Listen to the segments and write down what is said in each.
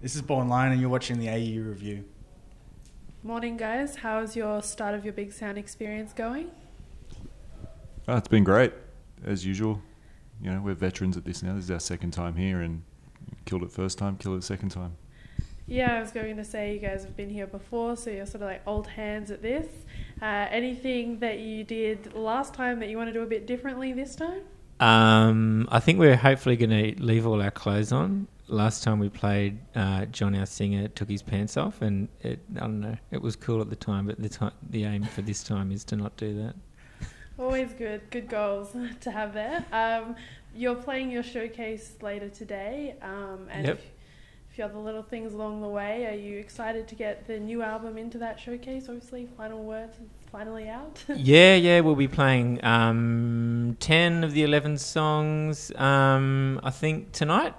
This is Born Line and you're watching the AU Review. Morning guys, how's your start of your Big Sound experience going? Oh, it's been great, as usual. You know, we're veterans at this now. This is our second time here, and killed it first time, killed it second time. Yeah, I was going to say you guys have been here before, so you're sort of like old hands at this. Anything that you did last time that you want to do a bit differently this time? I think we're hopefully going to leave all our clothes on. Last time we played, John, our singer, took his pants off, and I don't know, it was cool at the time, but the aim for this time is to not do that. Always good goals to have there. You're playing your showcase later today, and Yep. a few other little things along the way. Are you excited to get the new album into that showcase? Obviously, Final Words is finally out. Yeah, we'll be playing 10 of the 11 songs, I think, tonight.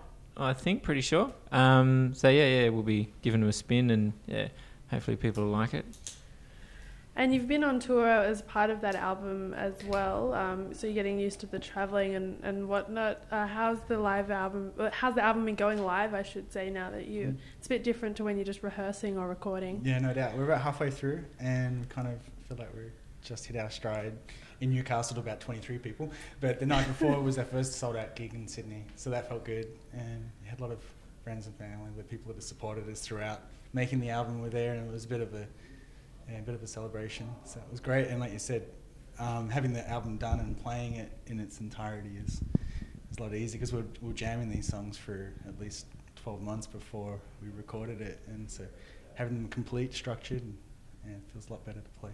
Pretty sure. So yeah, we'll be giving them a spin, and yeah, hopefully people will like it. And you've been on tour as part of that album as well, so you're getting used to the travelling and whatnot. How's the album been going live, I should say, now that it's a bit different to when you're just rehearsing or recording? Yeah, no doubt. We're about halfway through and we kind of feel like we're just hit our stride. In Newcastle to about 23 people, but the night before was our first sold out gig in Sydney, so that felt good, and we had a lot of friends and family, the people that have supported us throughout making the album were there, and it was a bit of a celebration, so it was great. And like you said, having the album done and playing it in its entirety is a lot easier, because we're jamming these songs for at least 12 months before we recorded it, and so having them complete, structured, it feels a lot better to play.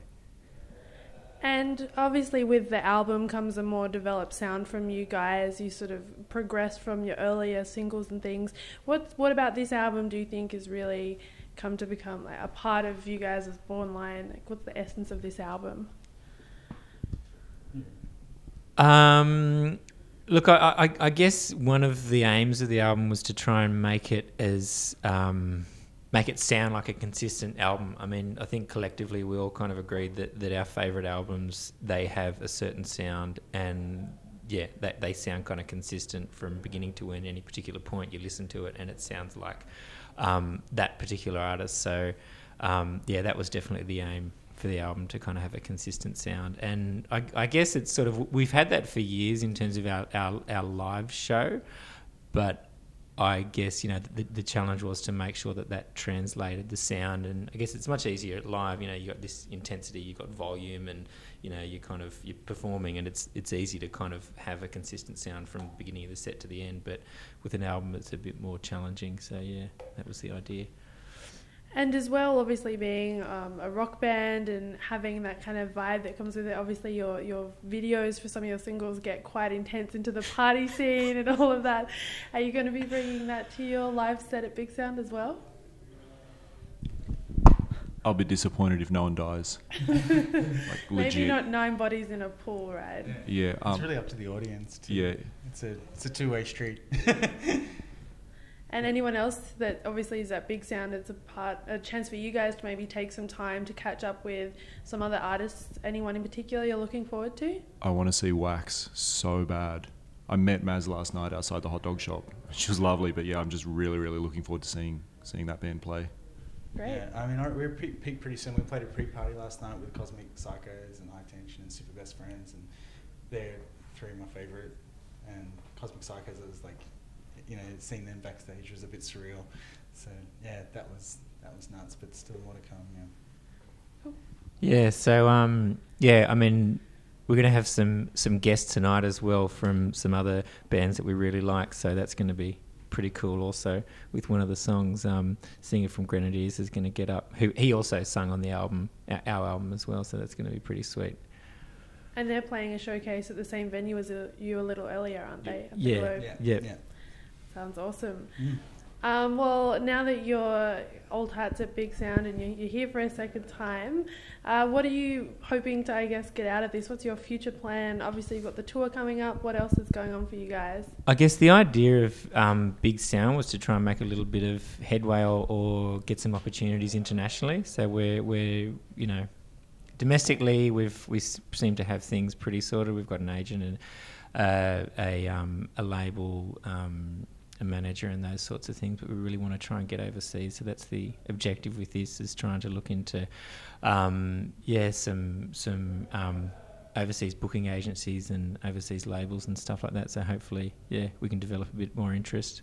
And obviously with the album comes a more developed sound from you guys. You sort of progressed from your earlier singles and things. What about this album do you think has really come to become like a part of you guys as Born Line? Like, what's the essence of this album? Look, I guess one of the aims of the album was to try and make it as make it sound like a consistent album. I mean, I think collectively we all kind of agreed that our favourite albums, they have a certain sound, and yeah, they sound kind of consistent from beginning to end. Any particular point you listen to it and it sounds like that particular artist. So yeah, that was definitely the aim for the album, to kind of have a consistent sound. And I guess it's sort of, we've had that for years in terms of our live show, but I guess, you know, the challenge was to make sure that translated the sound. And I guess it's much easier at live. You know, you got this intensity, you got volume, and you know, you're performing, and it's easy to kind of have a consistent sound from the beginning of the set to the end. But with an album, it's a bit more challenging. So yeah, that was the idea. And as well, obviously being a rock band and having that kind of vibe that comes with it, obviously your videos for some of your singles get quite intense into the party scene and all of that. Are you going to be bringing that to your live set at Big Sound as well? I'll be disappointed if no one dies. Like, legit. Maybe not 9 bodies in a pool, right? Yeah. It's really up to the audience too. Yeah. It's a two-way street. And anyone else that obviously is at Big Sound, it's a chance for you guys to maybe take some time to catch up with some other artists. Anyone in particular you're looking forward to? I want to see Wax so bad. I met Maz last night outside the hot dog shop. She was lovely, but yeah, I'm just really, really looking forward to seeing that band play. Great. Yeah, I mean, we're peaked pretty soon. We played a pre-party last night with Cosmic Psychos and High Tension and Super Best Friends, and they're 3 of my favourite. And Cosmic Psychos is like, you know, seeing them backstage was a bit surreal. So yeah, that was nuts, but still more to come. Yeah. Cool. Yeah. So yeah, I mean, we're going to have some guests tonight as well from some other bands that we really like. So that's going to be pretty cool. Also, with one of the songs, singer from Grenadiers is going to get up. Who he also sung on the album, our album as well. So that's going to be pretty sweet. And they're playing a showcase at the same venue as you a little earlier, aren't they? At the Yeah. Globe? Yeah. Sounds awesome. Well, now that you're old hats at Big Sound and you're here for a second time, what are you hoping to, I guess, get out of this? What's your future plan? Obviously, you've got the tour coming up. What else is going on for you guys? I guess the idea of Big Sound was to try and make a little bit of headway or get some opportunities internationally. So we're you know, domestically we seem to have things pretty sorted. We've got an agent and a label a manager and those sorts of things, but we really want to try and get overseas. So that's the objective with this, is trying to look into, some overseas booking agencies and overseas labels and stuff like that. So hopefully, we can develop a bit more interest.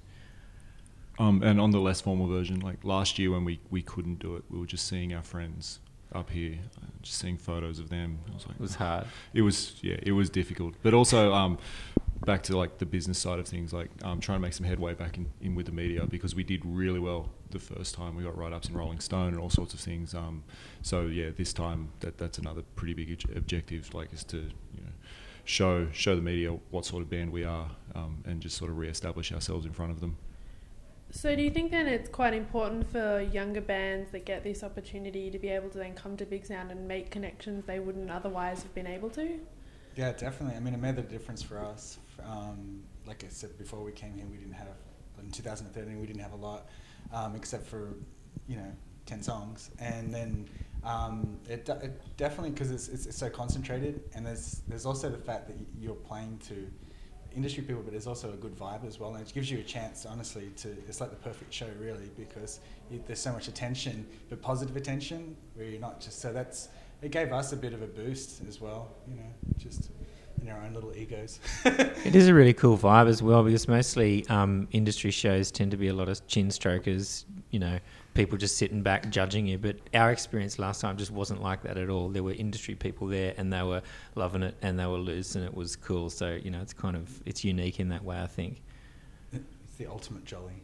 And on the less formal version, like last year when we couldn't do it, we were just seeing our friends up here, just seeing photos of them. I was like, It was hard. It was difficult. But also back to like the business side of things, like trying to make some headway back in with the media, because we did really well the first time. We got write-ups in Rolling Stone and all sorts of things. So this time that's another pretty big objective, like, is to show the media what sort of band we are, and just sort of re-establish ourselves in front of them. So do you think then it's quite important for younger bands that get this opportunity to be able to then come to Big Sound and make connections they wouldn't otherwise have been able to? Yeah, definitely. I mean, it made the difference for us. Like I said before, we came here, we didn't have, in 2013, we didn't have a lot, except for, 10 songs. And then it definitely, because it's so concentrated, and there's also the fact that you're playing to industry people, but there's also a good vibe as well, and it gives you a chance, honestly, it's like the perfect show, really, because there's so much attention, but positive attention, where you're not just, it gave us a bit of a boost as well, just in our own little egos. It is a really cool vibe as well, because mostly industry shows tend to be a lot of chin strokers, people just sitting back judging you, but our experience last time just wasn't like that at all. There were industry people there, and they were loving it, and they were loose, and it was cool. So it's unique in that way, I think. It's the ultimate jolly.